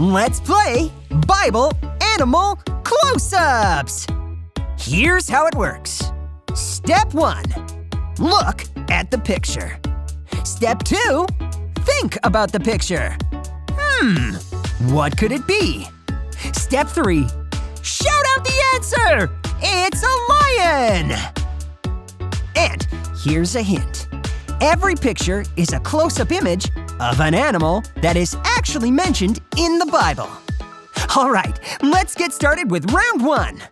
Let's play Bible Animal Closeups! Here's how it works. Step 1. Look at the picture. Step 2. Think about the picture. What could it be? Step 3. Shout out the answer! It's a lion! And here's a hint. Every picture is a close-up image of an animal that is actually mentioned in the Bible. All right, let's get started with round 1.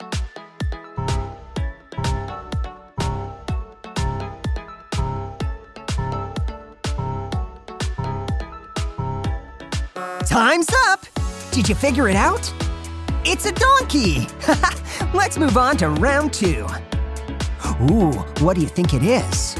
Time's up! Did you figure it out? It's a donkey! Let's move on to round 2. Ooh, what do you think it is?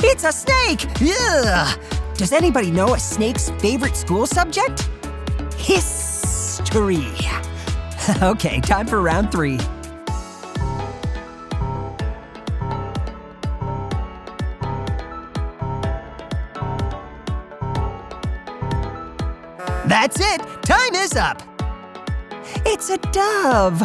It's a snake! Ugh. Does anybody know a snake's favorite school subject? History. Okay, time for round 3. That's it! Time is up! It's a dove!